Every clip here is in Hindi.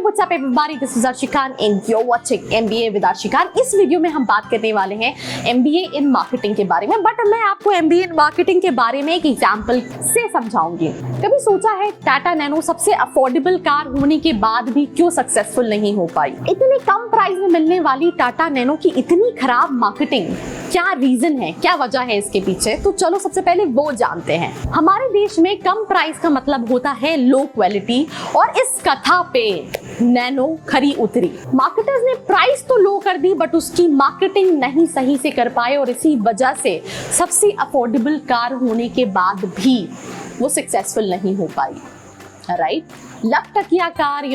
what's up everybody, this is Arshikan and you're watching MBA with Arshikan। इस वीडियो में हम बात करने वाले हैं MBA इन मार्केटिंग के बारे में, बट मैं आपको MBA इन मार्केटिंग के बारे में एक एग्जांपल से समझाऊंगी। कभी सोचा है टाटा नैनो सबसे अफोर्डेबल कार होने के बाद भी क्यों सक्सेसफुल नहीं हो पाई? इतने कम प्राइस में मिलने वाली टाटा नैनो की इतनी खराब मार्केटिंग, क्या रीजन है, क्या वजह है इसके पीछे? तो चलो सबसे पहले वो जानते हैं। हमारे देश में कम प्राइस का मतलब होता है लो क्वालिटी, और इस कथा पे नैनो खरी उतरी। मार्केटर्स ने प्राइस तो लो कर दी बट उसकी मार्केटिंग नहीं सही से कर पाए, और इसी वजह से सबसे अफोर्डेबल कार होने के बाद भी वो सक्सेसफुल नहीं हो पाई। राइट, लख टकिया कार,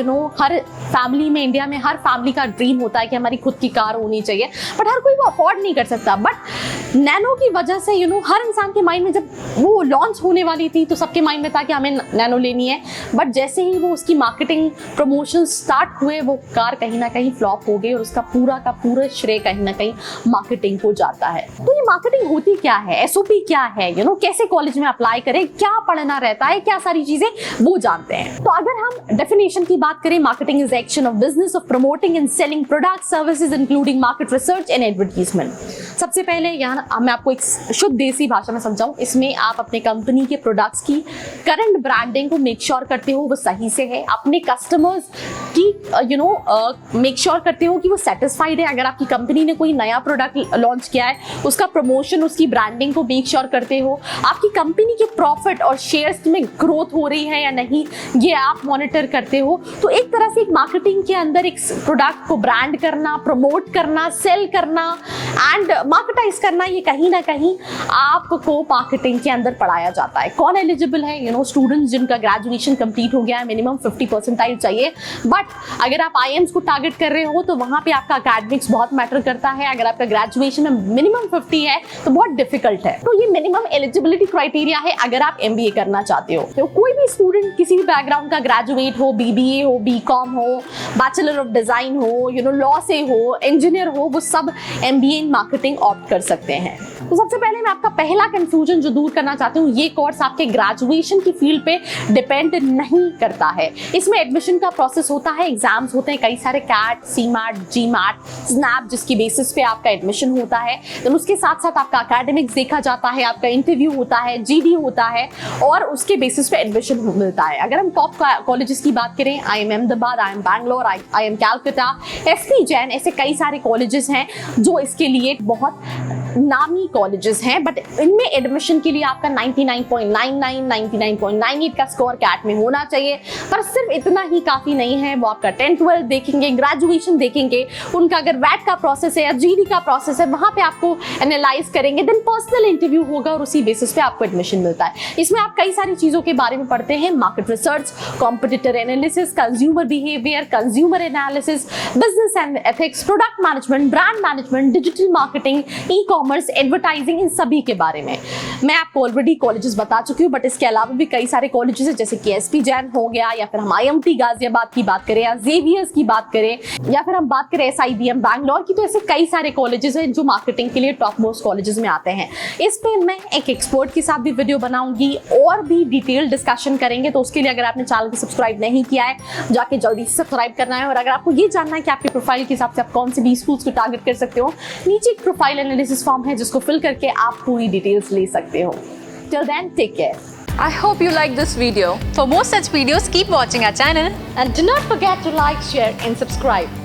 हर फैमिली में, इंडिया में हर फैमिली का ड्रीम होता है कि हमारी खुद की कार होनी चाहिए, बट हर कोई वो अफोर्ड नहीं कर सकता। बट नैनो की वजह से हर इंसान के माइंड में जब वो लॉन्च होने वाली थी तो सबके माइंड में था कि हमें नैनो लेनी है, बट जैसे ही वो उसकी मार्केटिंग प्रमोशन स्टार्ट हुए वो कार कहीं ना कहीं फ्लॉप हो गई, और उसका पूरा का पूरा श्रेय कहीं ना कहीं मार्केटिंग को जाता है। तो ये मार्केटिंग होती क्या है, एसओपी क्या है, कैसे कॉलेज में अप्लाई करें, क्या पढ़ना रहता है, क्या सारी चीजें वो जानते हैं। तो अगर हम डेफिनेशन की बात करें, marketing is action of business of promoting and selling product services including market research and advertisement. सबसे पहले यहाँ मैं आपको एक शुद्ध देसी भाषा में समझाऊं, इसमें आप अपने कंपनी के प्रोडक्ट्स की करंट ब्रांडिंग को मेक श्योर करते हो वो सही से है, अपने कस्टमर्स की मेक श्योर करते हो कि वो सेटिस्फाइड है। अगर आपकी कंपनी ने कोई नया प्रोडक्ट लॉन्च किया है, उसका प्रमोशन, उसकी ब्रांडिंग को मेक श्योर करते हो। आपकी कंपनी के प्रॉफिट और शेयर्स में ग्रोथ हो रही है या नहीं, ये आप मॉनिटर करते हो। तो एक तरह से एक मार्केटिंग के अंदर एक प्रोडक्ट को ब्रांड करना, प्रमोट करना, सेल करना एंड मार्केटाइज करना, ये कहीं ना कहीं आपको मार्केटिंग के अंदर पढ़ाया जाता है। कौन एलिजिबल है? स्टूडेंट्स जिनका ग्रेजुएशन कंप्लीट हो गया है, मिनिमम 50% चाहिए। बट अगर आप आईएम्स को टारगेट कर रहे हो तो वहां पे आपका एकेडमिक्स बहुत मैटर करता है। अगर आपका ग्रेजुएशन में मिनिमम 50 है तो बहुत डिफिकल्ट है। तो ये मिनिमम एलिजिबिलिटी क्राइटेरिया है अगर आप एमबीए करना चाहते हो। तो कोई भी स्टूडेंट किसी भी बैकग्राउंड का ग्रेजुएट हो, बीबीए हो, बीकॉम हो, बैचलर ऑफ डिजाइन हो, लॉ से हो, इंजीनियर हो, वो सब एमबीए इन मार्केटिंग ऑप्ट कर सकते हैं। तो सबसे पहले मैं आपका पहला कंफ्यूजन जो दूर करना चाहती हूँ, ये कोर्स आपके ग्रेजुएशन की फील्ड पे डिपेंड नहीं करता है। इसमें एडमिशन का प्रोसेस होता है, एग्जाम्स होते हैं कई सारे, कैट, सीमैट, जीमैट, स्नैप, जिसकी बेसिस पे आपका एडमिशन होता है। तो उसके साथ साथ आपका एकेडमिक्स देखा जाता है, आपका इंटरव्यू होता है, जीडी होता है, और उसके बेसिस पे एडमिशन मिलता है। अगर हम टॉप कॉलेजेस की बात करें, IIM Ahmedabad, IIM Bangalore, IIM Calcutta, SP Jain, ऐसे कई सारे कॉलेजेस हैं जो इसके लिए बहुत नामी कॉलेजेस हैं। बट इनमें एडमिशन के लिए आपका 99.99, 99.98 का स्कोर कैट में होना चाहिए। पर सिर्फ इतना ही काफी नहीं है, वो आपका 10-12 देखेंगे, ग्रेजुएशन देखेंगे, उनका अगर वैट का प्रोसेस है या जीडी का प्रोसेस है, वहां पे आपको एनालाइज करेंगे, देन पर्सनल इंटरव्यू होगा और उसी बेसिस पे आपको एडमिशन मिलता है। इसमें आप कई सारी चीजों के बारे में पढ़ते हैं, market research, competitor analysis, consumer behaviour, consumer analysis, business and ethics, product management, brand management, digital marketing, e commerce, advertising, इन सभी के बारे में मैं आपको ऑलरेडी कॉलेजेस बता चुकी हूँ। बट इसके अलावा भी कई सारे कॉलेजेस हैं, जैसे कि SP जैन हो गया, या फिर हम IMT गाजियाबाद की बात करें, या जेवियर्स की बात करें, या फिर हम बात करें SIBM बैंगलोर की। तो ऐसे कई सारे कॉलेजेस हैं जो मार्केटिंग के लिए टॉप मोस्ट कॉलेजेस में आते हैं। इस पे मैं एक एक्सपर्ट के साथ भी वीडियो बनाऊंगी और भी डिटेल डिस्कशन करेंगे। तो उसके लिए अगर आपने चैनल को सब्सक्राइब नहीं किया है, जाके जल्दी से सब्सक्राइब करना है। और अगर आपको ये जानना है कि आपके प्रोफाइल के हिसाब से आप कौन से भी स्कूल्स को टारगेट कर सकते हो, नीचे एक प्रोफाइल एनालिसिस फॉर्म है जिसको फिल करके आप पूरी डिटेल्स ले सकते हो। Till then, take care. I hope you like this video. For more such videos, keep watching our channel And do not forget to like, share and subscribe.